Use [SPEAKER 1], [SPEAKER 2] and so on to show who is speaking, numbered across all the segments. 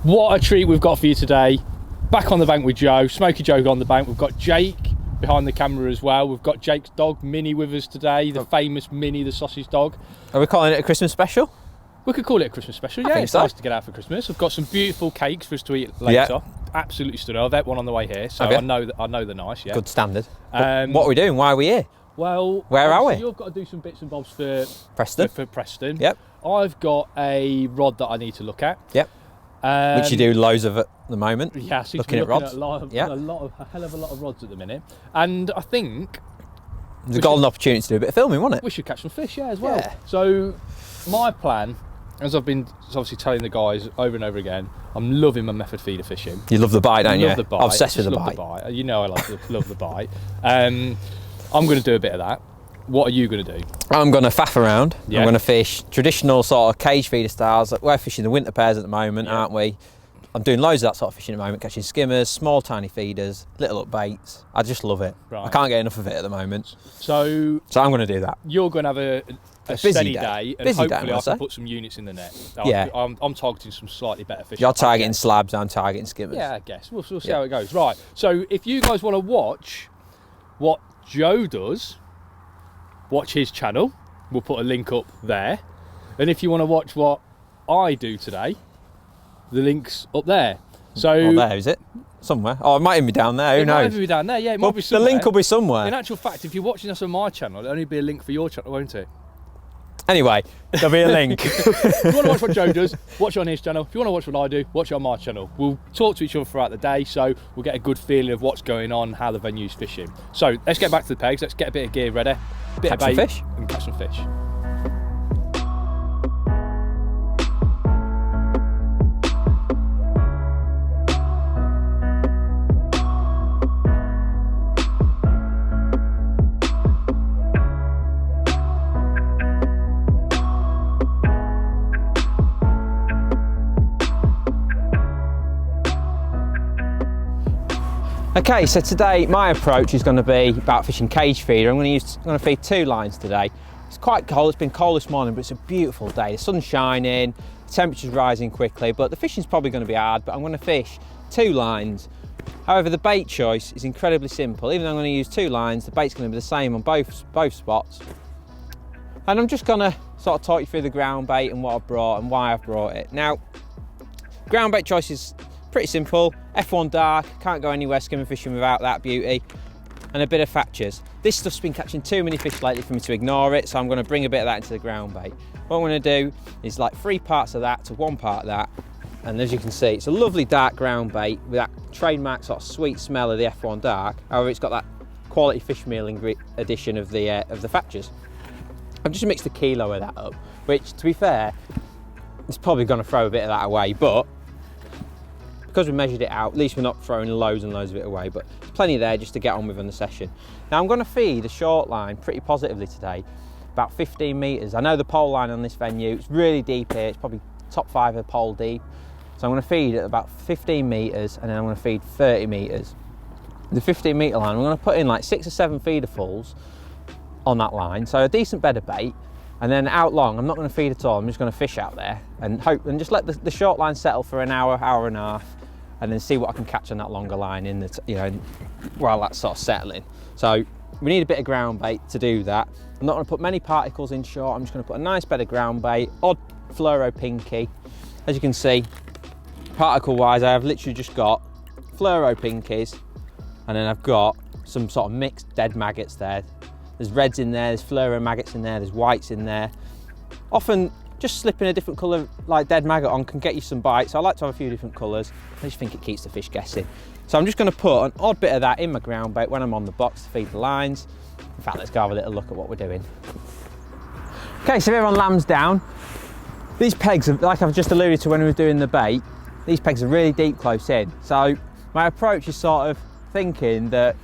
[SPEAKER 1] What a treat we've got for you today. Back on the bank with Joe, Smoky Joe on the bank. We've got Jake behind the camera as well. We've got Jake's dog, Minnie, with us today, the famous Minnie, the sausage dog.
[SPEAKER 2] Are we calling it a Christmas special?
[SPEAKER 1] We could call it a Christmas special, yeah. It's nice to get out for Christmas. We've got some beautiful cakes for us to eat later. Yeah. Absolutely stunning. I've had one on the way here, so I know they're nice, yeah.
[SPEAKER 2] Good standard. What are we doing? Why are we here?
[SPEAKER 1] Well,
[SPEAKER 2] where are we?
[SPEAKER 1] You've got to do some bits and bobs for
[SPEAKER 2] Preston.
[SPEAKER 1] For Preston.
[SPEAKER 2] Yep.
[SPEAKER 1] I've got a rod that I need to look at.
[SPEAKER 2] Yep. Which you do loads of at the moment.
[SPEAKER 1] Yeah,
[SPEAKER 2] looking at rods.
[SPEAKER 1] At a hell of a lot of rods at the minute, and I think
[SPEAKER 2] there's a golden opportunity to do a bit of filming, wasn't it?
[SPEAKER 1] We should catch some fish, as well. Yeah. So my plan, as I've been obviously telling the guys over and over again, I'm loving my method feeder fishing.
[SPEAKER 2] You love the bite, don't you?
[SPEAKER 1] Love the bite.
[SPEAKER 2] Obsessed with the
[SPEAKER 1] bite.
[SPEAKER 2] bite.
[SPEAKER 1] You know I love the bite. I'm going to do a bit of that. What are you going to do?
[SPEAKER 2] I'm going to faff around. Yeah. I'm going to fish traditional sort of cage feeder styles. We're fishing the winter pairs at the moment, aren't we? I'm doing loads of that sort of fishing at the moment, catching skimmers, small tiny feeders, little up baits. I just love it. Right. I can't get enough of it at the moment. So I'm going to do that.
[SPEAKER 1] You're going to have a steady day, and hopefully I can put some units in the net. I'm targeting some slightly better fish.
[SPEAKER 2] You're targeting slabs, I'm targeting skimmers.
[SPEAKER 1] Yeah, I guess. We'll see how it goes. Right, so if you guys want to watch what Joe does, watch his channel. We'll put a link up there. And if you want to watch what I do today, the link's up there. So
[SPEAKER 2] there is it? Somewhere. Oh, it might even be down there. Who knows?
[SPEAKER 1] It might even be down there. Yeah, it might be somewhere.
[SPEAKER 2] The link will be somewhere.
[SPEAKER 1] In actual fact, if you're watching us on my channel, it'll only be a link for your channel, won't it?
[SPEAKER 2] Anyway, there'll be a link.
[SPEAKER 1] If you want to watch what Joe does, watch it on his channel. If you want to watch what I do, watch it on my channel. We'll talk to each other throughout the day, so we'll get a good feeling of what's going on, how the venue's fishing. So let's get back to the pegs. Let's get a bit of gear ready,
[SPEAKER 2] catch some fish,
[SPEAKER 1] and catch some fish.
[SPEAKER 2] Okay, so today my approach is going to be about fishing cage feeder. I'm going to feed 2 lines today. It's quite cold, it's been cold this morning, but it's a beautiful day. The sun's shining, the temperature's rising quickly, but the fishing's probably going to be hard, but I'm going to fish 2 lines. However, the bait choice is incredibly simple. Even though I'm going to use 2 lines, the bait's going to be the same on both spots. And I'm just going to sort of talk you through the ground bait and what I've brought and why I've brought it. Now, ground bait choice is pretty simple. F1 dark, can't go anywhere skimmer fishing without that beauty, and a bit of fatchers. This stuff's been catching too many fish lately for me to ignore it, so I'm going to bring a bit of that into the ground bait. What I'm going to do is like 3 parts of that to 1 part of that, and as you can see, it's a lovely dark ground bait with that trademark sort of sweet smell of the F1 dark. However, it's got that quality fish meal addition of the fatchers. I've just mixed a kilo of that up, which, to be fair, it's probably going to throw a bit of that away, but because we measured it out, at least we're not throwing loads and loads of it away, but there's plenty there just to get on with on the session. Now I'm going to feed a short line pretty positively today, about 15 metres. I know the pole line on this venue, it's really deep here, it's probably top 5 of pole deep. So I'm going to feed at about 15 metres, and then I'm going to feed 30 metres. The 15 metre line, I'm going to put in like 6 or 7 feederfuls on that line, so a decent bed of bait. And then out long, I'm not going to feed at all, I'm just going to fish out there and hope, and just let the short line settle for an hour, hour and a half, and then see what I can catch on that longer line in the, while that's sort of settling. So we need a bit of ground bait to do that. I'm not going to put many particles in short, I'm just going to put a nice bed of ground bait, odd fluoro pinky. As you can see, particle wise, I have literally just got fluoro pinkies, and then I've got some sort of mixed dead maggots there. There's reds in there, there's fluoro maggots in there, there's whites in there. Often just slipping a different colour like dead maggot on can get you some bites. So I like to have a few different colours. I just think it keeps the fish guessing. So I'm just going to put an odd bit of that in my ground bait when I'm on the box to feed the lines. In fact, let's go have a little look at what we're doing. Okay, so here on lambs down, these pegs, like I've just alluded to when we were doing the bait, these pegs are really deep close in. So my approach is sort of thinking that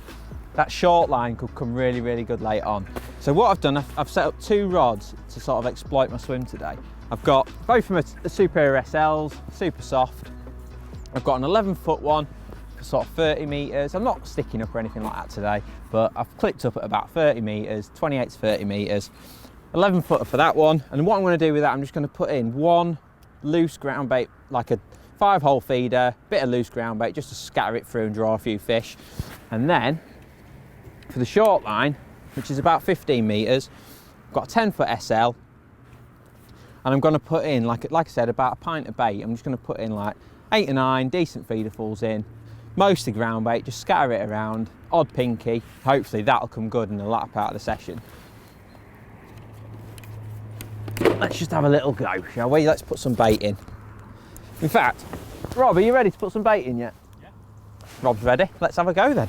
[SPEAKER 2] short line could come really, really good late on. So what I've done, I've set up 2 rods to sort of exploit my swim today. I've got both from a Superior SLs, super soft. I've got an 11-foot one for sort of 30 metres. I'm not sticking up or anything like that today, but I've clipped up at about 30 metres, 28 to 30 metres. 11-footer for that one. And what I'm going to do with that, I'm just going to put in 1 loose ground bait, like a 5-hole feeder, bit of loose ground bait just to scatter it through and draw a few fish. And then for the short line, which is about 15 metres, I've got a 10-foot SL, and I'm going to put in, like I said, about a pint of bait. I'm just going to put in like 8 or 9 decent feederfuls in, mostly ground bait, just scatter it around, odd pinky. Hopefully that'll come good in the latter part of the session. Let's just have a little go, shall we? Let's put some bait in. In fact, Rob, are you ready to put some bait in yet?
[SPEAKER 1] Yeah.
[SPEAKER 2] Rob's ready. Let's have a go then.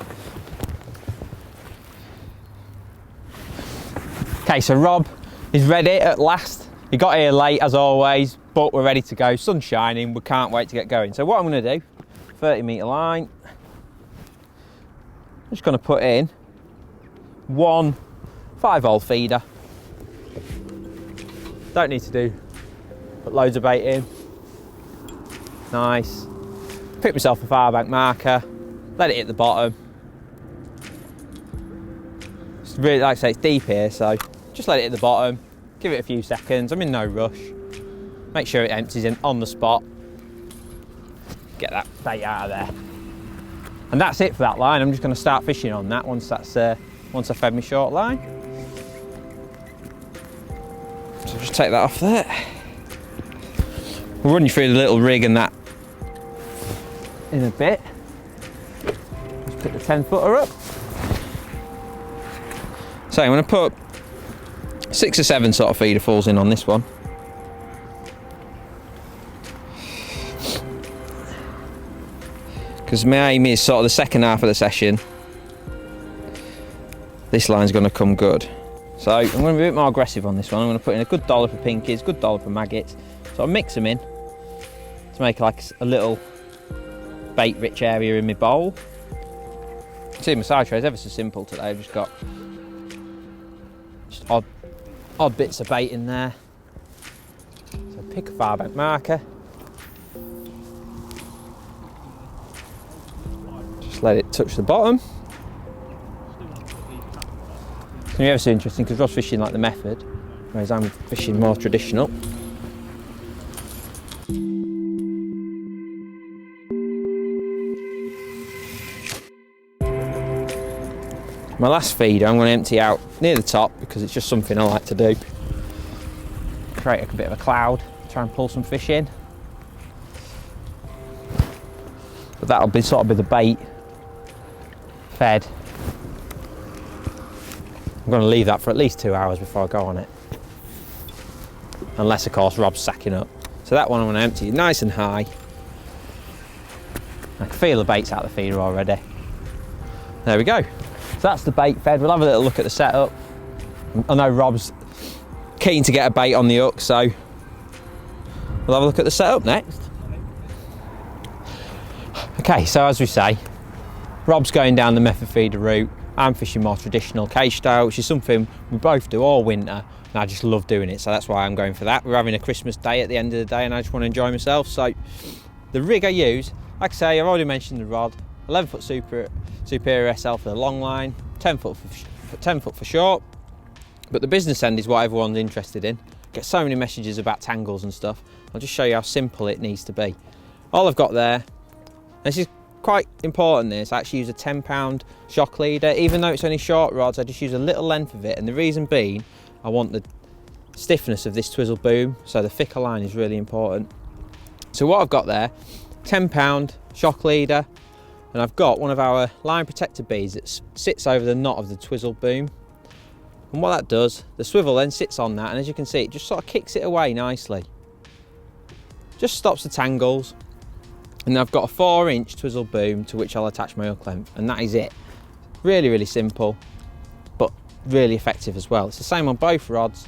[SPEAKER 2] Okay, so Rob is ready at last. He got here late as always, but we're ready to go. Sun's shining, we can't wait to get going. So what I'm going to do, 30-metre line, I'm just going to put in one 5-hole feeder. Don't need to put loads of bait in. Nice. Pick myself a far bank marker, let it hit the bottom. It's really, like I say, it's deep here, so just let it hit the bottom, give it a few seconds. I'm in no rush. Make sure it empties in on the spot. Get that bait out of there. And that's it for that line. I'm just going to start fishing on that once I fed my short line. So just take that off there. We'll run you through the little rig and that in a bit. Just pick the 10-footer up. So I'm going to put 6 or 7 sort of feederfuls in on this one. Because my aim is sort of the second half of the session, this line's going to come good. So I'm going to be a bit more aggressive on this one. I'm going to put in a good dollop of pinkies, good dollop of maggots, sort of mix them in to make like a little bait rich area in my bowl. See, my side tray is ever so simple today. I've just got odd bits of bait in there. So pick a far bank marker. Just let it touch the bottom. It's going to be ever so interesting because Rob's fishing like the method, whereas I'm fishing more traditional. My last feeder I'm going to empty out near the top because it's just something I like to do. Create a bit of a cloud, try and pull some fish in. But that'll be sort of the bait fed. I'm going to leave that for at least 2 hours before I go on it. Unless of course Rob's sacking up. So that one I'm going to empty nice and high. I can feel the bait's out of the feeder already. There we go. So that's the bait fed. We'll have a little look at the setup. I know Rob's keen to get a bait on the hook, so we'll have a look at the setup next. Okay, so as we say, Rob's going down the method feeder route. I'm fishing more traditional cage style, which is something we both do all winter, and I just love doing it, so that's why I'm going for that. We're having a Christmas day at the end of the day, and I just want to enjoy myself. So the rig I use, like I say, I've already mentioned the rod, 11-foot Superior SL for the long line, 10-foot for short. But the business end is what everyone's interested in. Get so many messages about tangles and stuff. I'll just show you how simple it needs to be. All I've got there, this is quite important, this, I actually use a 10-pound shock leader. Even though it's only short rods, I just use a little length of it, and the reason being, I want the stiffness of this twizzle boom, so the thicker line is really important. So what I've got there, 10-pound shock leader, and I've got one of our line protector beads that sits over the knot of the twizzle boom. And what that does, the swivel then sits on that, and as you can see, it just sort of kicks it away nicely. Just stops the tangles. And I've got a 4-inch twizzle boom to which I'll attach my hook length, and that is it. Really, really simple, but really effective as well. It's the same on both rods.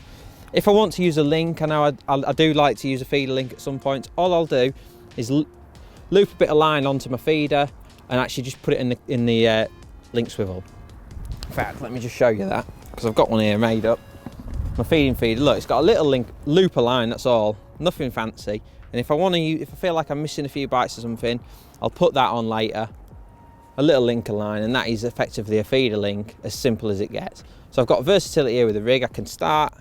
[SPEAKER 2] If I want to use a link, I know I do like to use a feeder link at some point, all I'll do is loop a bit of line onto my feeder and actually just put it in the link swivel. In fact, let me just show you that, because I've got one here made up. My feeding feeder, look, it's got a little loop of line, that's all, nothing fancy. And if I feel like I'm missing a few bites or something, I'll put that on later, a little linker line, and that is effectively a feeder link, as simple as it gets. So I've got versatility here with the rig. I can start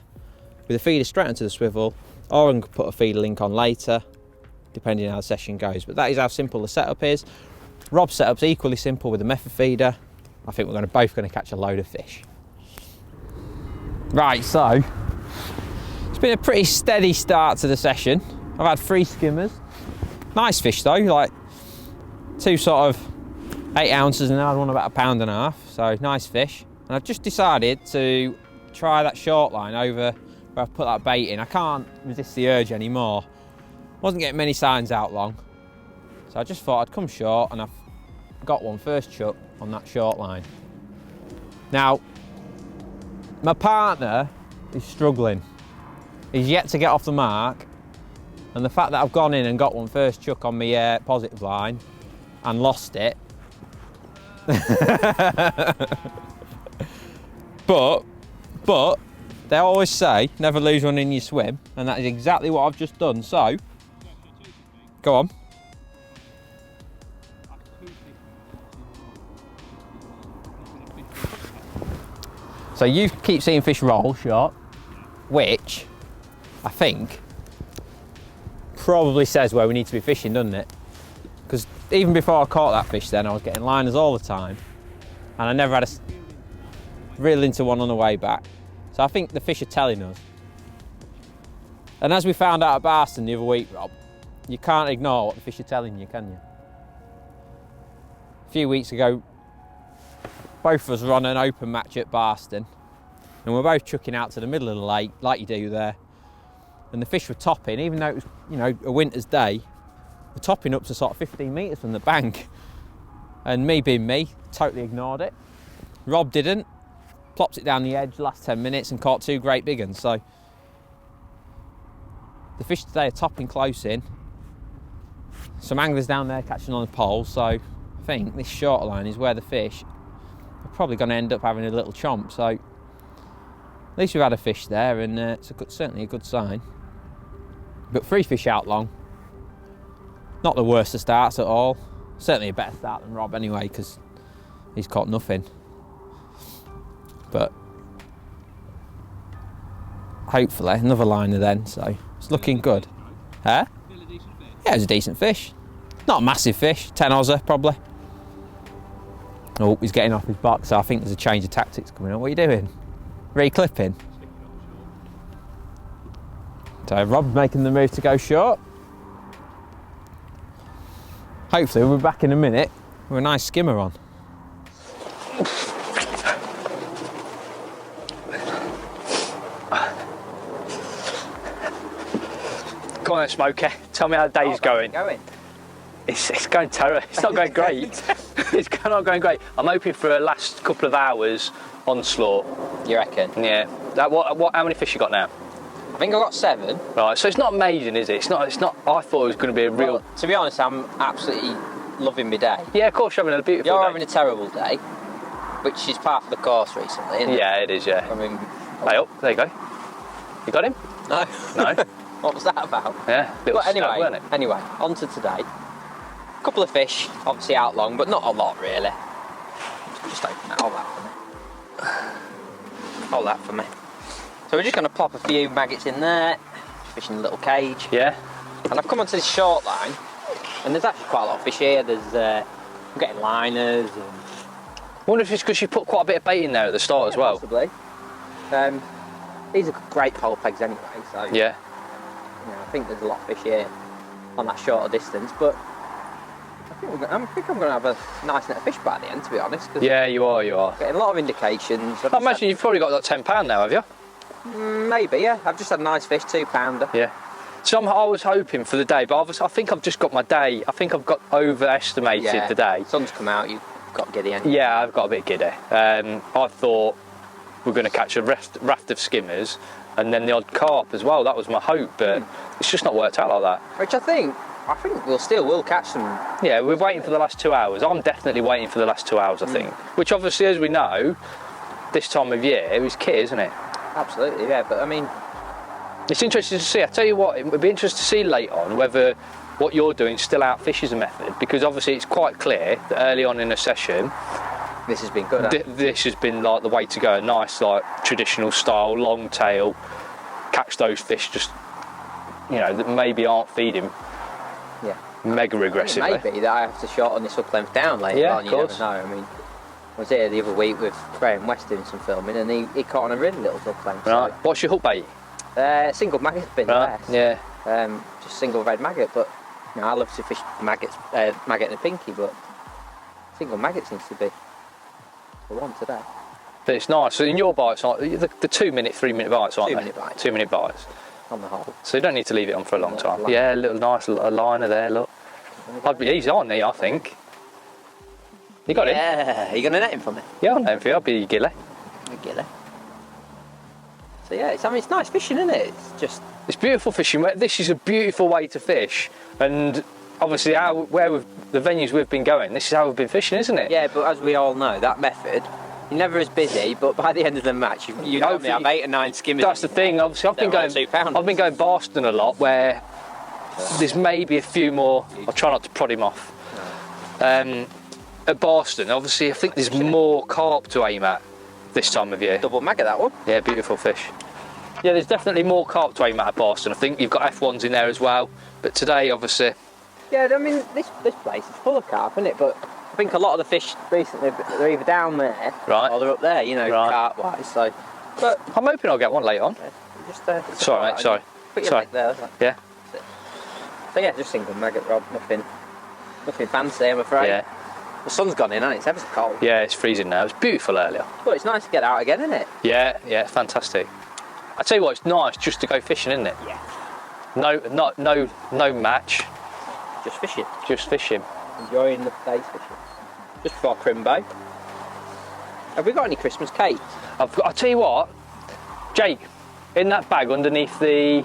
[SPEAKER 2] with a feeder straight onto the swivel, or I can put a feeder link on later, depending on how the session goes. But that is how simple the setup is. Rob's setup's equally simple with a method feeder. I think we're both going to catch a load of fish. Right, so it's been a pretty steady start to the session. I've had 3 skimmers. Nice fish though, like 2 sort of 8 ounces and I had one about 1.5 pounds, so nice fish. And I've just decided to try that short line over where I've put that bait in. I can't resist the urge anymore. Wasn't getting many signs out long, so I just thought I'd come short, and I've got one first chuck on that short line. Now, my partner is struggling. He's yet to get off the mark, and the fact that I've gone in and got one first chuck on my positive line and lost it. But they always say never lose one in your swim, and that is exactly what I've just done. So go on. So you keep seeing fish roll short, which I think probably says where we need to be fishing, doesn't it? Because even before I caught that fish then, I was getting liners all the time, and I never had a reel into one on the way back. So I think the fish are telling us. And as we found out at Barston the other week, Rob, you can't ignore what the fish are telling you, can you? A few weeks ago, both of us were on an open match at Barston, and we're both chucking out to the middle of the lake, like you do there. And the fish were topping, even though it was, you know, a winter's day, the topping up to sort of 15 metres from the bank. And me being me, totally ignored it. Rob didn't, plopped it down the edge last 10 minutes and caught 2 great big ones. So the fish today are topping close in. Some anglers down there catching on the pole, so I think this shorter line is where the fish are probably going to end up having a little chomp. So at least we've had a fish there, and it's certainly a good sign. But 3 fish out long, not the worst of starts at all. Certainly a better start than Rob anyway, because he's caught nothing. But hopefully another liner then, so it's looking good. Huh? Yeah, it was a decent fish. Not a massive fish, 10 Ozzer probably. Oh, he's getting off his box, so I think there's a change of tactics coming on. What are you doing? Re-clipping? So Rob's making the move to go short. Hopefully we'll be back in a minute with a nice skimmer on.
[SPEAKER 1] Go on then, Smoker. Tell me how the day's going. It's going terrible. It's not going great. It's not going great. I'm hoping for a last couple of hours onslaught.
[SPEAKER 2] You reckon?
[SPEAKER 1] Yeah. How many fish you got now?
[SPEAKER 2] I think I've got 7.
[SPEAKER 1] Right. So it's not amazing, is it? It's not. I thought it was going to be a real.
[SPEAKER 2] Well, to be honest, I'm absolutely loving my day.
[SPEAKER 1] Yeah, of course you're having a beautiful
[SPEAKER 2] You're
[SPEAKER 1] day.
[SPEAKER 2] having a terrible day, which is part of the course recently, isn't it?
[SPEAKER 1] Yeah, it is. Yeah.
[SPEAKER 2] I mean,
[SPEAKER 1] Hey up. There you go. You got him?
[SPEAKER 2] no.
[SPEAKER 1] No.
[SPEAKER 2] What was that about?
[SPEAKER 1] Yeah. Little
[SPEAKER 2] But anyway,
[SPEAKER 1] stab, weren't it?
[SPEAKER 2] anyway, on to today. A couple of fish, obviously out long, but not a lot really. Just open that, hold that for me. Hold that for me. So we're just going to pop a few maggots in there, fish in a little cage.
[SPEAKER 1] Yeah.
[SPEAKER 2] And I've come onto this short line, and there's actually quite a lot of fish here. I'm getting liners and...
[SPEAKER 1] I wonder if it's because you put quite a bit of bait in there at the start as well.
[SPEAKER 2] Possibly. These are great pole pegs anyway, so...
[SPEAKER 1] Yeah.
[SPEAKER 2] You know, I think there's a lot of fish here on that shorter distance, but I think I'm going to have a nice net of fish by the end, to be honest.
[SPEAKER 1] Yeah, you are.
[SPEAKER 2] Getting a lot of indications.
[SPEAKER 1] I imagine you've probably got like £10 now, have you?
[SPEAKER 2] Maybe, yeah. I've just had a nice fish, 2-pounder.
[SPEAKER 1] Yeah. So I was hoping for the day, but I think I've just got my day. I think I've got overestimated the day.
[SPEAKER 2] Sun's come out, you've got giddy, haven't you?
[SPEAKER 1] Yeah, I've got a bit giddy. I thought we were going to catch a raft of skimmers and then the odd carp as well. That was my hope, but it's just not worked out like that.
[SPEAKER 2] Which I think we'll catch some.
[SPEAKER 1] Yeah, we're waiting for the last 2 hours. I'm definitely waiting for the last 2 hours, I think. Which obviously, as we know, this time of year is key, isn't it?
[SPEAKER 2] Absolutely, yeah. But I mean,
[SPEAKER 1] it's interesting to see. I tell you what, it would be interesting to see late on whether what you're doing still outfishes a method, because obviously it's quite clear that early on in a session,
[SPEAKER 2] this has been good.
[SPEAKER 1] This has been like the way to go. A nice, like traditional style, long tail, catch those fish just, you know, that maybe aren't feeding mega aggressively.
[SPEAKER 2] It may be that I have to short on this hook length down later
[SPEAKER 1] Yeah,
[SPEAKER 2] on,
[SPEAKER 1] of
[SPEAKER 2] you
[SPEAKER 1] course.
[SPEAKER 2] never know. I mean, I was here the other week with Graham West doing some filming, and he caught on a really little hook length.
[SPEAKER 1] Right. What's your hook bait?
[SPEAKER 2] Single maggot's been
[SPEAKER 1] Right.
[SPEAKER 2] the best.
[SPEAKER 1] Yeah.
[SPEAKER 2] Just single red maggot, but you know, I love to fish maggots, maggot and a pinky, but single maggot seems to be the one today.
[SPEAKER 1] But it's nice. So in your bites, aren't the 2 minute, 3 minute bites, aren't
[SPEAKER 2] 2
[SPEAKER 1] they?
[SPEAKER 2] minute bites.
[SPEAKER 1] 2 minute bites.
[SPEAKER 2] On the whole.
[SPEAKER 1] So you don't need to leave it on for a long time.
[SPEAKER 2] Line.
[SPEAKER 1] Yeah, a little nice little liner there. Look. He's on there, I think. You got him?
[SPEAKER 2] Yeah, are you going to net him for me?
[SPEAKER 1] Yeah, I'll know him for you. I'll be your gilly.
[SPEAKER 2] Gilly. So yeah, it's nice fishing, isn't it?
[SPEAKER 1] It's beautiful fishing. This is a beautiful way to fish, and obviously the venues we've been going, this is how we've been fishing, isn't it?
[SPEAKER 2] Yeah, but as we all know, that method, you're never as busy, but by the end of the match, you normally have 8 or 9 skimmers.
[SPEAKER 1] That's the thing. Obviously, I've been going Boston a lot, where there's maybe a few more. I'll try not to prod him off. At Boston, obviously, I think there's more carp to aim at this time of year.
[SPEAKER 2] Double maggot, that one.
[SPEAKER 1] Yeah, beautiful fish. Yeah, there's definitely more carp to aim at Boston. I think you've got F1s in there as well, but today, obviously.
[SPEAKER 2] Yeah, I mean, this place is full of carp, isn't it? But I think a lot of the fish recently, they're either down there,
[SPEAKER 1] right,
[SPEAKER 2] or they're up there, you know,
[SPEAKER 1] right,
[SPEAKER 2] carp-wise. So, but
[SPEAKER 1] I'm hoping I'll get one later on.
[SPEAKER 2] Just
[SPEAKER 1] sorry, mate. Sorry.
[SPEAKER 2] Put your leg there. Yeah. So yeah, just single maggot rod. Nothing fancy, I'm afraid.
[SPEAKER 1] Yeah.
[SPEAKER 2] The sun's gone in, and it's ever so cold.
[SPEAKER 1] Yeah, it's freezing now. It's beautiful earlier.
[SPEAKER 2] But it's nice to get out again, isn't it?
[SPEAKER 1] Yeah, fantastic. I tell you what, it's nice just to go fishing, isn't it?
[SPEAKER 2] Yeah.
[SPEAKER 1] No match.
[SPEAKER 2] Just fishing.
[SPEAKER 1] Just fishing.
[SPEAKER 2] Enjoying the day's fishing. Just before Crimbo. Have we got any Christmas cakes?
[SPEAKER 1] I'll tell you what, Jake, in that bag underneath the.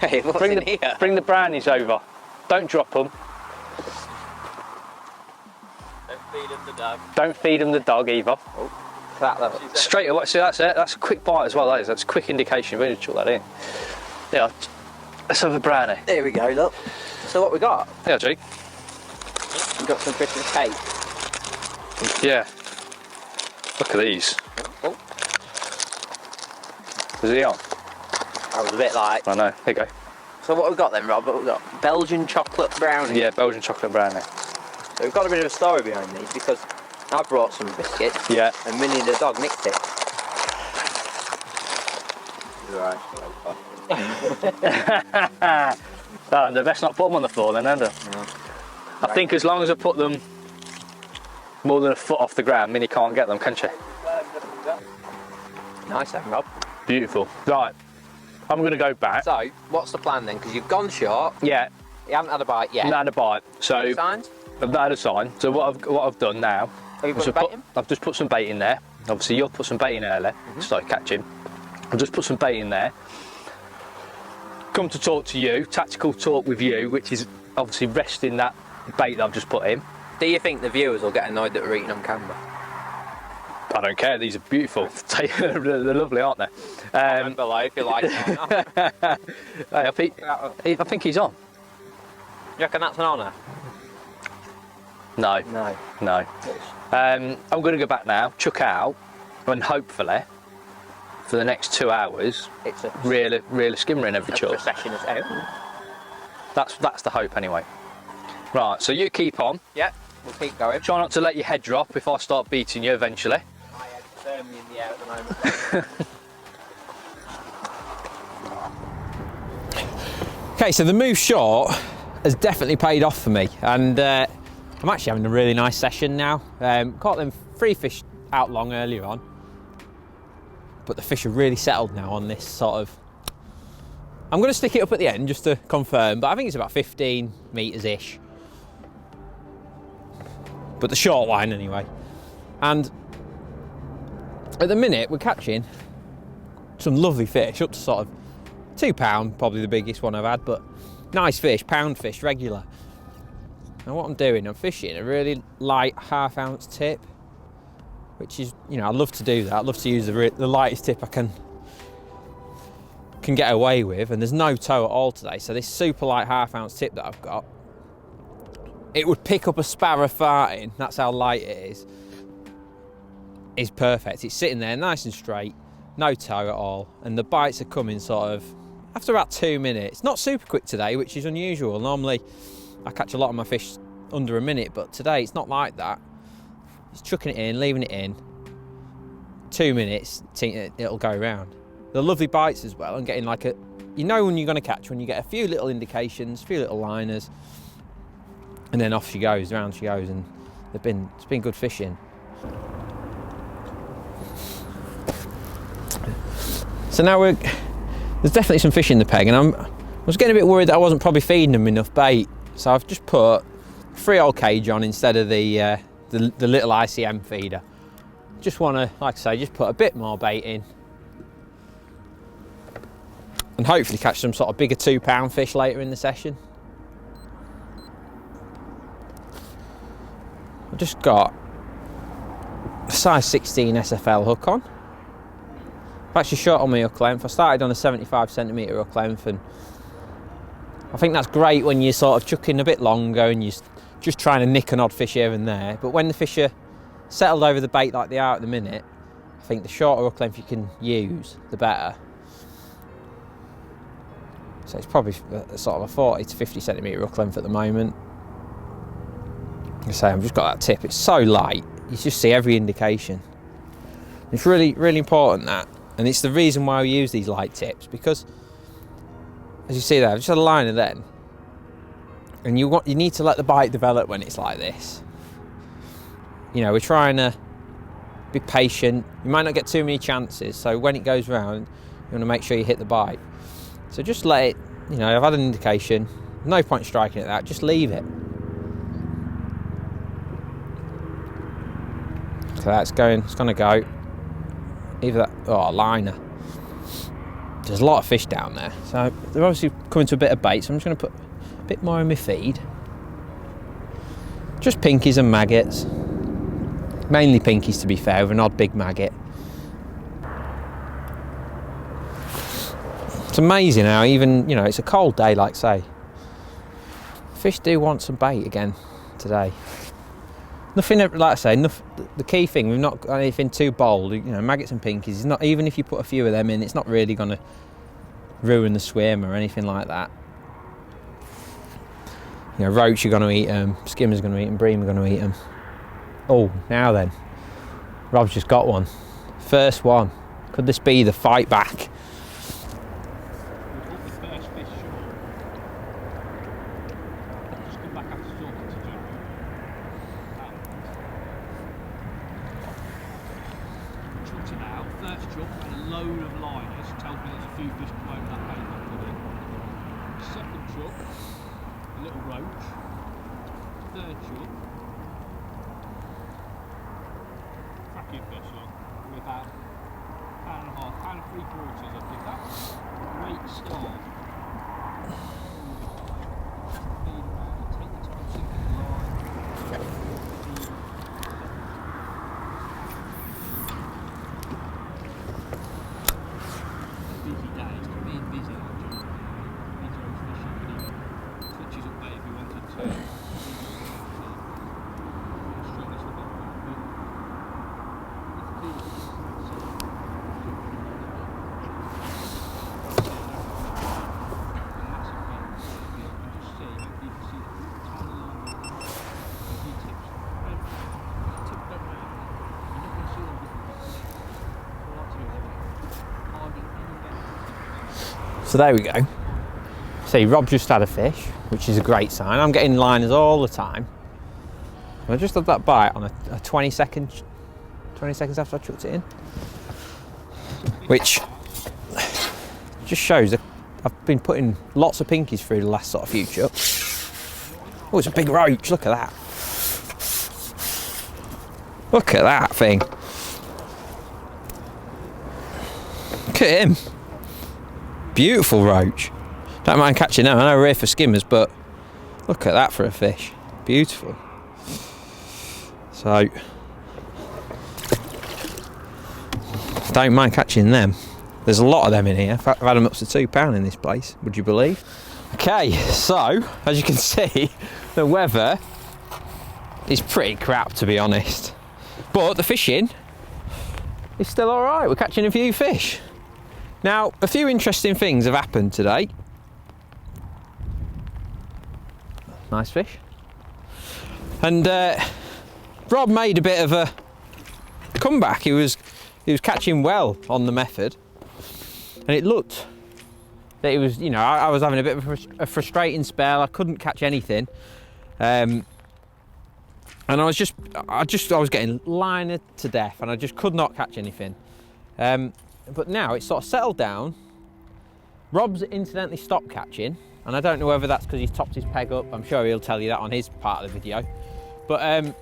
[SPEAKER 2] Hey, what's in here?
[SPEAKER 1] Bring the brownies over. Don't drop them.
[SPEAKER 2] Don't feed him the dog.
[SPEAKER 1] Don't feed him the dog either.
[SPEAKER 2] Oh, that level.
[SPEAKER 1] Straight away. See, that's it. That's a quick bite as well. That is. That's a quick indication. We need to chuck that in. Yeah. Let's have a brownie.
[SPEAKER 2] There we go. Look. So what we got?
[SPEAKER 1] Yeah, Jake.
[SPEAKER 2] We got some Christmas cake.
[SPEAKER 1] Yeah. Look at these.
[SPEAKER 2] Oh.
[SPEAKER 1] Is he on?
[SPEAKER 2] I was a bit like.
[SPEAKER 1] I know. Here you go.
[SPEAKER 2] So what have we got then, Rob? We've got Belgian chocolate brownie.
[SPEAKER 1] Yeah, Belgian chocolate brownie.
[SPEAKER 2] So we've got a bit of a story behind these because I brought some biscuits.
[SPEAKER 1] Yeah.
[SPEAKER 2] And Minnie the dog nicked it. Right.
[SPEAKER 1] They best not put them on the floor then, no. I think as long as I put them more than a foot off the ground, Minnie can't get them, can she?
[SPEAKER 2] Nice then, Rob.
[SPEAKER 1] Beautiful. Right, I'm going to go back.
[SPEAKER 2] So, what's the plan then? Because you've gone short.
[SPEAKER 1] Yeah.
[SPEAKER 2] You haven't had a bite yet.
[SPEAKER 1] Not had a bite. So
[SPEAKER 2] Signs?
[SPEAKER 1] I've not had a sign. So what I've done now.
[SPEAKER 2] Have you put bait in?
[SPEAKER 1] I've just put some bait in there. Obviously, you'll put some bait in earlier. Start catching. I've just put some bait in there. Come to talk to you, tactical talk with you, which is obviously resting that bait that I've just put in.
[SPEAKER 2] Do you think the viewers will get annoyed that we're eating on camera?
[SPEAKER 1] I don't care. These are beautiful. They're lovely, aren't they?
[SPEAKER 2] Comment below if you like it.
[SPEAKER 1] Hey, I think he's on.
[SPEAKER 2] You reckon that's an honour?
[SPEAKER 1] No.
[SPEAKER 2] No.
[SPEAKER 1] I'm going to go back now, chuck out, and hopefully, for the next 2 hours,
[SPEAKER 2] It's a
[SPEAKER 1] reel a skimmer in every chuck.
[SPEAKER 2] procession is out.
[SPEAKER 1] That's the hope anyway. Right, so you keep on.
[SPEAKER 2] Yeah, we'll keep going.
[SPEAKER 1] Try not to let your head drop if I start beating you eventually.
[SPEAKER 2] My head's firmly in the air at the moment. Okay, so the move short has definitely paid off for me, and I'm actually having a really nice session now. Caught them 3 fish out long earlier on, but the fish are really settled now on this sort of. I'm going to stick it up at the end just to confirm, but I think it's about 15 metres ish. But the short line anyway. And at the minute we're catching some lovely fish, up to sort of £2, probably the biggest one I've had, but nice fish, pound fish, regular. And what I'm doing, I'm fishing a really light ½ ounce tip, which is, you know, I love to do that. I love to use the lightest tip I can get away with, and there's no tow at all today, so this super light ½ ounce tip that I've got, it would pick up a sparrow farting, that's how light it is perfect. It's sitting there nice and straight, no tow at all, and the bites are coming sort of after about 2 minutes. Not super quick today, which is unusual. Normally I catch a lot of my fish under a minute, but today it's not like that. Just chucking it in, leaving it in. 2 minutes, it'll go around. They're lovely bites as well, and getting like a, you know when you're going to catch when you get a few little indications, a few little liners, and then off she goes, round she goes, and it's been good fishing. So now there's definitely some fish in the peg, and I was getting a bit worried that I wasn't probably feeding them enough bait, so I've just put a 3-hole cage on instead of the little ICM feeder. Just want to, like I say, just put a bit more bait in, and hopefully catch some sort of bigger 2-pound fish later in the session. I've just got a size 16 SFL hook on. I've actually short on my hook length. I started on a 75cm hook length, and I think that's great when you're sort of chucking a bit longer and you're just trying to nick an odd fish here and there. But when the fish are settled over the bait like they are at the minute, I think the shorter hook length you can use, the better. So it's probably sort of a 40 to 50cm hook length at the moment. Like I say, I've just got that tip. It's so light, you just see every indication. It's really, really important that. And it's the reason why we use these light tips, because as you see there, I've just had a liner then, and you need to let the bite develop when it's like this. You know, we're trying to be patient. You might not get too many chances, so when it goes round, you want to make sure you hit the bite. So just let it, you know, I've had an indication, no point striking at that, just leave it. So that's going, it's going to go. Either that, oh, a liner. There's a lot of fish down there, so they're obviously coming to a bit of bait, so I'm just going to put a bit more in my feed. Just pinkies and maggots, mainly pinkies to be fair, with an odd big maggot. It's amazing how even, you know, it's a cold day, like say, fish do want some bait again today. Nothing, like I say, the key thing, we've not got anything too bold. You know, maggots and pinkies, it's not, even if you put a few of them in, it's not really going to ruin the swim or anything like that. You know, roach are going to eat them, skimmers are going to eat them, bream are going to eat them. Oh, now then, Rob's just got one. First one. Could this be the fight back? So there we go. See, Rob just had a fish, which is a great sign. I'm getting liners all the time. I just had that bite on a 20 seconds after I chucked it in, which just shows that I've been putting lots of pinkies through the last sort of few chucks. Oh, it's a big roach, look at that. Look at that thing. Look at him. Beautiful roach. Don't mind catching them. I know we're here for skimmers, but look at that for a fish. Beautiful. So, don't mind catching them. There's a lot of them in here. I've had them up to £2 in this place, would you believe? Okay, so, as you can see, the weather is pretty crap, to be honest. But the fishing is still alright. We're catching a few fish. Now, a few interesting things have happened today. Nice fish. And Rob made a bit of a comeback. He was catching well on the method, and it looked that he was, you know, I was having a bit of a frustrating spell. I couldn't catch anything, and I was getting lined to death, and I just could not catch anything. But now it's sort of settled down. Rob's incidentally stopped catching, and I don't know whether that's because he's topped his peg up. I'm sure he'll tell you that on his part of the video. But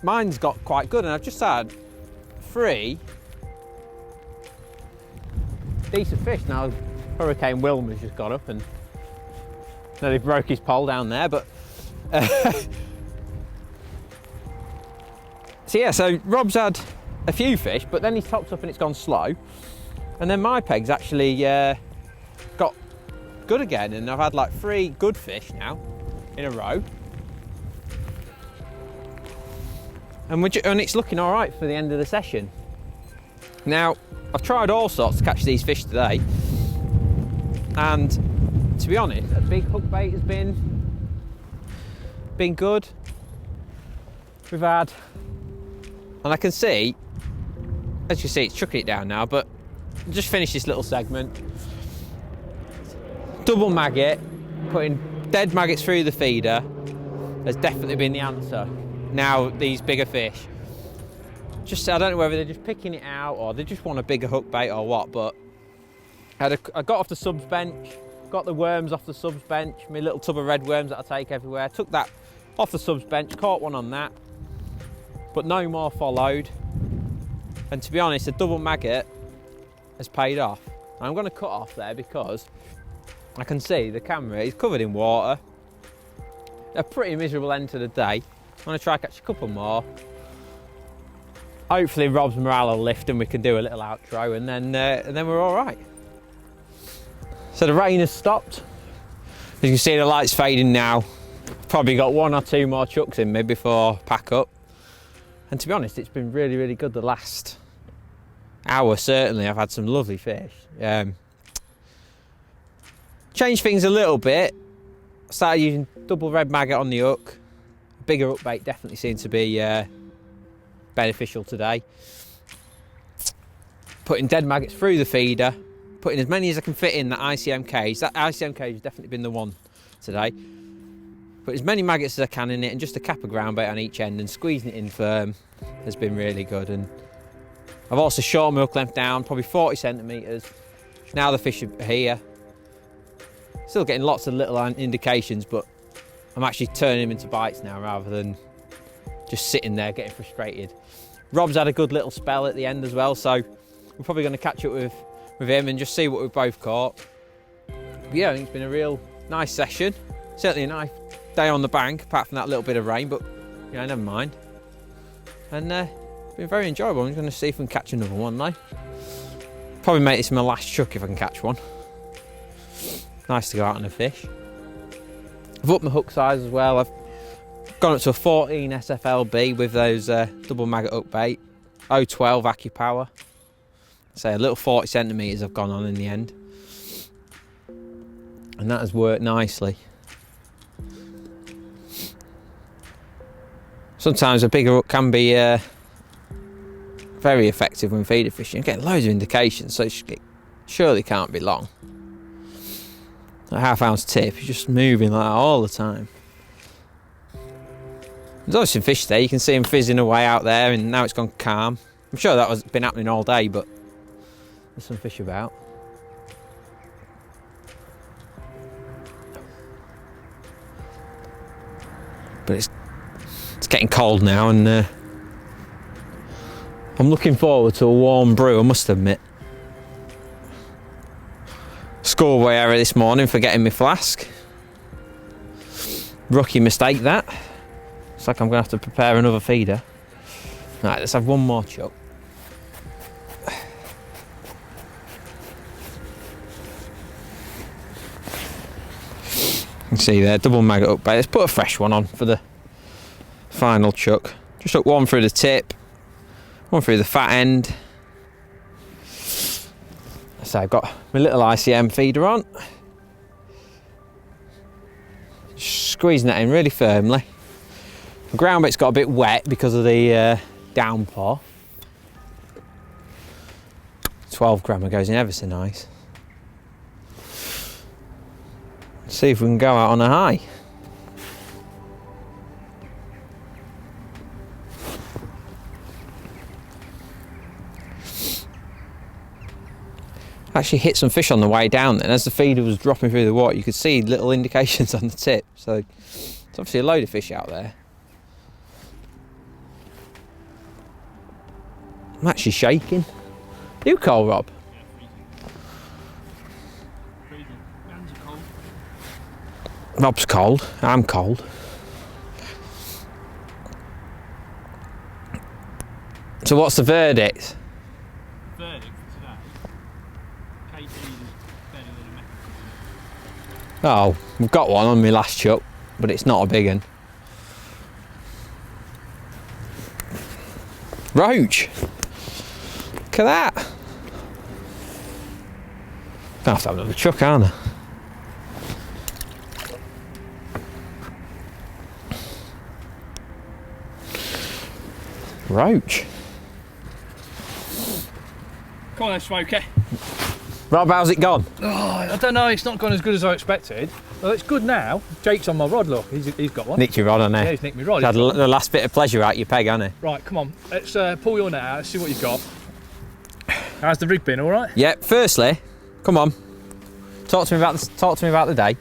[SPEAKER 2] mine's got quite good, and I've just had 3 decent fish. Now Hurricane Wilma's just got up and nearly broke his pole down there, but so Rob's had a few fish, but then he's topped up and it's gone slow, and then my peg's actually got good again, and I've had like 3 good fish now in a row, and it's looking all right for the end of the session. Now, I've tried all sorts to catch these fish today, and to be honest, a big hook bait has been good. We've had, and I can see, as you see, it's chucking it down now, but just finish this little segment. Double maggot, putting dead maggots through the feeder has definitely been the answer. Now these bigger fish, I don't know whether they're just picking it out or they just want a bigger hook bait or what, but I got off the subs bench, got the worms off the subs bench, my little tub of red worms that I take everywhere, took that off the subs bench, caught one on that, but no more followed. And to be honest, the double maggot has paid off. I'm going to cut off there because I can see the camera is covered in water. A pretty miserable end to the day. I'm going to try to catch a couple more. Hopefully Rob's morale will lift and we can do a little outro, and then we're all right. So the rain has stopped. As you can see, the light's fading now. Probably got 1 or 2 more chucks in me before pack up. And to be honest, it's been really, really good the last hour, certainly. I've had some lovely fish. Changed things a little bit. Started using double red maggot on the hook. A bigger hook bait definitely seemed to be beneficial today. Putting dead maggots through the feeder. Putting as many as I can fit in that ICM cage. That ICM cage has definitely been the one today. Put as many maggots as I can in it, and just a cap of ground bait on each end, and squeezing it in firm has been really good. And I've also shortened my hook length down, probably 40 centimetres. Now the fish are here. Still getting lots of little indications, but I'm actually turning them into bites now rather than just sitting there getting frustrated. Rob's had a good little spell at the end as well, so we're probably going to catch up with him and just see what we've both caught. But yeah, I think it's been a real nice session. Certainly a nice day on the bank, apart from that little bit of rain, but you know, never mind. And been very enjoyable. I'm going to see if we can catch another one now. Probably make this my last chuck if I can catch one. Nice to go out on a fish. I've upped my hook size as well. I've gone up to a 14 SFLB with those double maggot hook bait. 012 AccuPower. So a little 40 centimetres I've gone on in the end. And that has worked nicely. Sometimes a bigger hook can be very effective when feeder fishing. You get loads of indications, so it surely can't be long. A half-ounce tip, you're just moving like that all the time. There's always some fish there. You can see them fizzing away out there, and now it's gone calm. I'm sure that was been happening all day, but there's some fish about. But it's getting cold now, and I'm looking forward to a warm brew, I must admit. Schoolboy error this morning, forgetting my flask. Rookie mistake that. Looks like I'm going to have to prepare another feeder. Right, let's have one more chuck. You can see there, double maggot hook bait. Let's put a fresh one on for the final chuck. Just hook one through the tip, one through the fat end. Let's So I've got my little ICM feeder on. Squeezing that in really firmly. The ground bit's got a bit wet because of the downpour. 12 grammer goes in ever so nice. Let's see if we can go out on a high. Actually hit some fish on the way down then. As the feeder was dropping through the water, you could see little indications on the tip. So it's obviously a load of fish out there. I'm actually shaking. You cold, Rob?
[SPEAKER 1] Yeah, freezing. Hands are cold.
[SPEAKER 2] Rob's cold. I'm cold. So what's the verdict?
[SPEAKER 1] Verdict for today. KT is better than a method.
[SPEAKER 2] Oh, we've got one on my last chuck, but it's not a big one. Roach! Look at that! Gonna have to have another chuck, aren't I? Roach.
[SPEAKER 1] Come on then, Smoker.
[SPEAKER 2] Rob, how's it gone?
[SPEAKER 1] Oh, I don't know, it's not gone as good as I expected. Well, it's good now. Jake's on my rod, look, he's got one.
[SPEAKER 2] Nicked your rod on there.
[SPEAKER 1] Yeah, he's nicked my rod.
[SPEAKER 2] Had the last bit of pleasure out your peg, hasn't he?
[SPEAKER 1] Right, come on, let's pull your net out, let's see what you've got. How's the rig been, all right?
[SPEAKER 2] Yeah, firstly, come on. Talk to me about the day.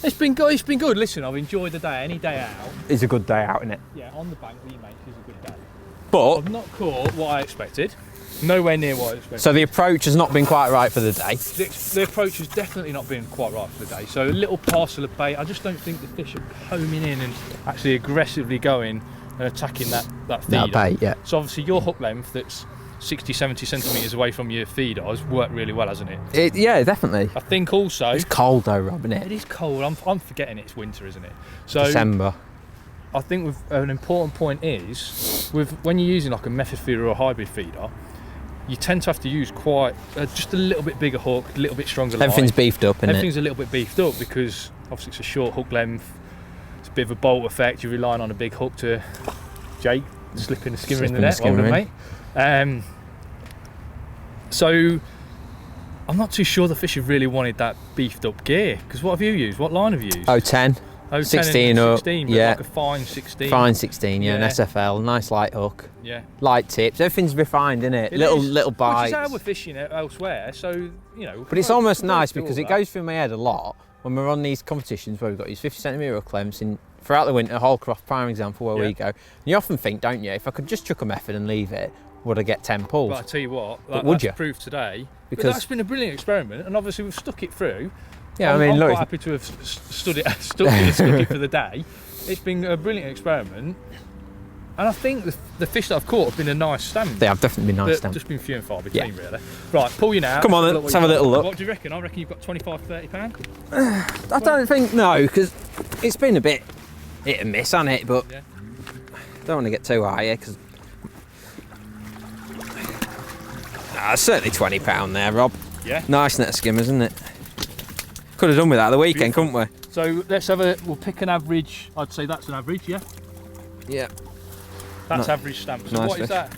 [SPEAKER 1] It's been good. Listen, I've enjoyed the day. Any day out.
[SPEAKER 2] It's a good day out, isn't it?
[SPEAKER 1] Yeah, on the bank with your mates is a good day.
[SPEAKER 2] But
[SPEAKER 1] I've not caught what I expected. Nowhere near what I expected.
[SPEAKER 2] so the approach has not been quite right for the day.
[SPEAKER 1] The approach has definitely not been quite right for the day. So a little parcel of bait. I just don't think the fish are homing in and actually aggressively going and attacking that feeder.
[SPEAKER 2] That bait, yeah.
[SPEAKER 1] So obviously your hook length that's 60, 70 centimetres away from your feeder has worked really well, hasn't it?
[SPEAKER 2] Yeah, definitely.
[SPEAKER 1] I think also...
[SPEAKER 2] It's cold though, Rob, isn't
[SPEAKER 1] It
[SPEAKER 2] it?
[SPEAKER 1] is cold. I'm forgetting it's winter, isn't it? So
[SPEAKER 2] December.
[SPEAKER 1] I think an important point is when you're using like a method feeder or a hybrid feeder, you tend to have to use quite just a little bit bigger hook, a little bit stronger line.
[SPEAKER 2] Everything's beefed up, isn't
[SPEAKER 1] Everything's a little bit beefed up because obviously it's a short hook length. It's a bit of a bolt effect. You're relying on a big hook to Jake slipping a skimmer in the net, well done, mate. So I'm not too sure the fish have really wanted that beefed up gear. Because what have you used? What line have you used?
[SPEAKER 2] 010.
[SPEAKER 1] 010
[SPEAKER 2] 16
[SPEAKER 1] and
[SPEAKER 2] up,
[SPEAKER 1] 16, but
[SPEAKER 2] yeah.
[SPEAKER 1] like a fine 16.
[SPEAKER 2] Fine 16, yeah,
[SPEAKER 1] Yeah.
[SPEAKER 2] an SFL, nice light hook,
[SPEAKER 1] Yeah.
[SPEAKER 2] light tips. Everything's refined, isn't it?
[SPEAKER 1] It
[SPEAKER 2] Little
[SPEAKER 1] is,
[SPEAKER 2] bites.
[SPEAKER 1] Which is how we're fishing it elsewhere. So you know.
[SPEAKER 2] But it's almost
[SPEAKER 1] we're
[SPEAKER 2] nice
[SPEAKER 1] still
[SPEAKER 2] because it
[SPEAKER 1] that.
[SPEAKER 2] goes through my head a lot when we're on these competitions where we've got these 50cm hook lengths in throughout the winter. Holcroft, prime example, where
[SPEAKER 1] Yeah.
[SPEAKER 2] we go. And you often think, don't you, if I could just chuck a method and leave it, would I get 10 pulls?
[SPEAKER 1] But I tell you what,
[SPEAKER 2] would
[SPEAKER 1] that's
[SPEAKER 2] you?
[SPEAKER 1] proved today.
[SPEAKER 2] Because-
[SPEAKER 1] But that's been a brilliant experiment, and obviously we've stuck it through.
[SPEAKER 2] Yeah,
[SPEAKER 1] I'm,
[SPEAKER 2] I mean,
[SPEAKER 1] I'm
[SPEAKER 2] look,
[SPEAKER 1] quite happy to have stuck it for the day. It's been a brilliant experiment, and I think the fish that I've caught have been a nice stamp.
[SPEAKER 2] they have definitely been nice
[SPEAKER 1] They've
[SPEAKER 2] stamp.
[SPEAKER 1] just been few and far between, really. Right, pull you now.
[SPEAKER 2] Come on then, let's have a little look.
[SPEAKER 1] What do you reckon? I reckon you've got 25, 30 pound.
[SPEAKER 2] I don't think, no, because it's been a bit hit and miss, hasn't it? But
[SPEAKER 1] Yeah.
[SPEAKER 2] don't want to get too high here because certainly £20 there, Rob.
[SPEAKER 1] Yeah.
[SPEAKER 2] Nice net of skimmers, isn't it? Could have done with that the weekend,
[SPEAKER 1] Beautiful.
[SPEAKER 2] couldn't we?
[SPEAKER 1] So we'll pick an average. I'd say that's an average, yeah.
[SPEAKER 2] Yeah.
[SPEAKER 1] That's
[SPEAKER 2] Ni-
[SPEAKER 1] average stamp. So
[SPEAKER 2] nice
[SPEAKER 1] what is
[SPEAKER 2] fish.
[SPEAKER 1] that?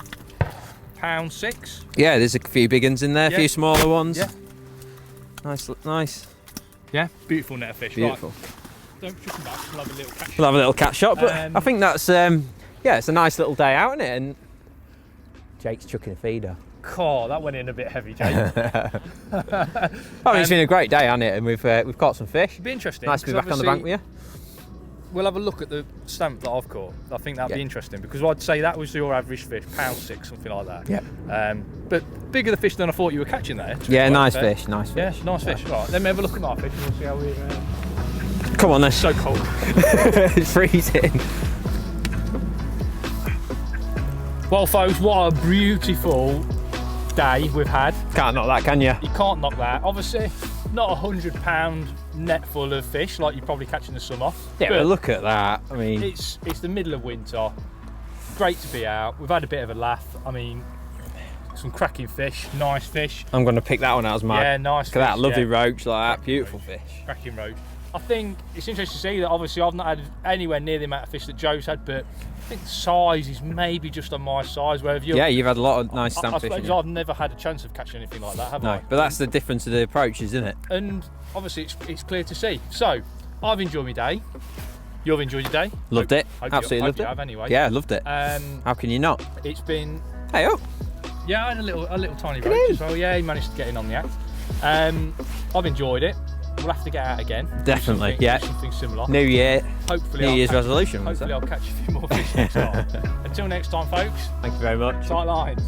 [SPEAKER 1] £6.
[SPEAKER 2] Yeah, there's a few big ones in there, a
[SPEAKER 1] Yeah.
[SPEAKER 2] few smaller ones.
[SPEAKER 1] Yeah.
[SPEAKER 2] Nice.
[SPEAKER 1] Yeah. Beautiful net of fish.
[SPEAKER 2] Beautiful.
[SPEAKER 1] Right. Don't chuck them back. We'll have a little catch.
[SPEAKER 2] We'll have a little catch shot, but
[SPEAKER 1] Um,
[SPEAKER 2] I think that's it's a nice little day out, isn't it? And Jake's chucking a feeder.
[SPEAKER 1] God, that went in a bit heavy, Jake.
[SPEAKER 2] I mean, it's been a great day, hasn't it? And we've caught some fish.
[SPEAKER 1] It'd be interesting.
[SPEAKER 2] Nice to be
[SPEAKER 1] 'cause
[SPEAKER 2] back on the bank with you.
[SPEAKER 1] We'll have a look at the stamp that I've caught. I think that'd be
[SPEAKER 2] Yeah.
[SPEAKER 1] interesting because I'd say that was your average fish, £6, something like that.
[SPEAKER 2] Yeah.
[SPEAKER 1] But bigger the fish than I thought you were catching there. to be
[SPEAKER 2] Yeah,
[SPEAKER 1] quite
[SPEAKER 2] nice
[SPEAKER 1] fair.
[SPEAKER 2] fish, nice
[SPEAKER 1] Yeah,
[SPEAKER 2] fish.
[SPEAKER 1] nice fish. Right, let me have a look at my fish and we'll see how we.
[SPEAKER 2] Come on then.
[SPEAKER 1] So cold.
[SPEAKER 2] It's freezing.
[SPEAKER 1] Well, folks, what a beautiful day we've had.
[SPEAKER 2] Can't knock that, can you?
[SPEAKER 1] You can't knock that. Obviously, not £100 net full of fish like you probably catch in the summer.
[SPEAKER 2] Yeah, but look at that. I mean,
[SPEAKER 1] It's the middle of winter. Great to be out. We've had a bit of a laugh. I mean, some cracking fish, nice fish.
[SPEAKER 2] I'm going to pick that one out as mine.
[SPEAKER 1] Yeah, nice.
[SPEAKER 2] Look at that
[SPEAKER 1] fish,
[SPEAKER 2] lovely
[SPEAKER 1] yeah.
[SPEAKER 2] roach like that, beautiful
[SPEAKER 1] Cracking
[SPEAKER 2] fish.
[SPEAKER 1] Cracking roach. I think it's interesting to see that obviously I've not had anywhere near the amount of fish that Joe's had, but I think the size is maybe just on my size. Where
[SPEAKER 2] Yeah, you've had a lot of nice stamp
[SPEAKER 1] I
[SPEAKER 2] fishing.
[SPEAKER 1] suppose I've never had a chance of catching anything like that, have I?
[SPEAKER 2] No, but that's the difference of the approaches, isn't it?
[SPEAKER 1] And obviously it's clear to see. So I've enjoyed my day. You've enjoyed your day?
[SPEAKER 2] Loved it. Absolutely loved
[SPEAKER 1] you
[SPEAKER 2] it.
[SPEAKER 1] have anyway.
[SPEAKER 2] Yeah, loved it. How can you not?
[SPEAKER 1] It's been.
[SPEAKER 2] Hey up.
[SPEAKER 1] Yeah, I had a little tiny roach as well. Yeah, he managed to get in on the act. I've enjoyed it. We'll have to get out again.
[SPEAKER 2] Definitely,
[SPEAKER 1] Do
[SPEAKER 2] yeah.
[SPEAKER 1] something similar.
[SPEAKER 2] New year.
[SPEAKER 1] Hopefully,
[SPEAKER 2] New
[SPEAKER 1] I'll
[SPEAKER 2] Year's
[SPEAKER 1] catch-
[SPEAKER 2] resolution. was
[SPEAKER 1] Hopefully,
[SPEAKER 2] that?
[SPEAKER 1] I'll catch a few more fish next time. Until next time, folks.
[SPEAKER 2] Thank you very much.
[SPEAKER 1] Tight lines.